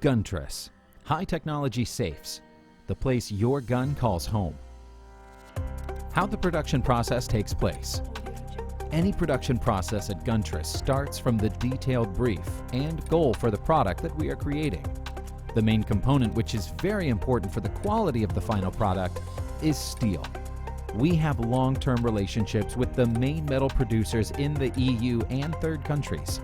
Guntress, high-technology safes, the place your gun calls home. How the production process takes place. Any production process at Guntress starts from the detailed brief and goal for the product that we are creating. The main component, which is very important for the quality of the final product, is steel. We have long-term relationships with the main metal producers in the EU and third countries.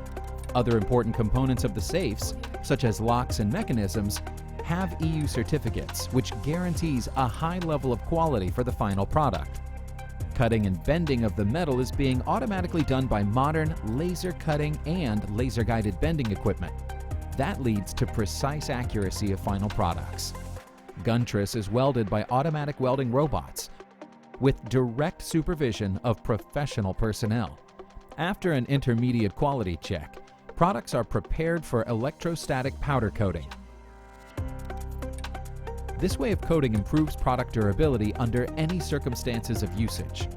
Other important components of the safes, such as locks and mechanisms, have EU certificates, which guarantees a high level of quality for the final product. Cutting and bending of the metal is being automatically done by modern laser cutting and laser-guided bending equipment. That leads to precise accuracy of final products. Guntress is welded by automatic welding robots with direct supervision of professional personnel. After an intermediate quality check, products are prepared for electrostatic powder coating. This way of coating improves product durability under any circumstances of usage.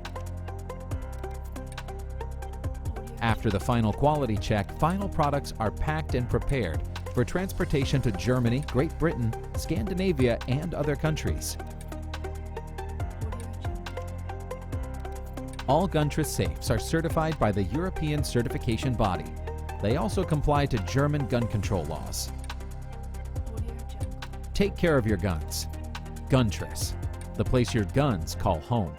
After the final quality check, final products are packed and prepared for transportation to Germany, Great Britain, Scandinavia, and other countries. All Guntress safes are certified by the European certification body. They also comply to German gun control laws. Take care of your guns. Guntress, the place your guns call home.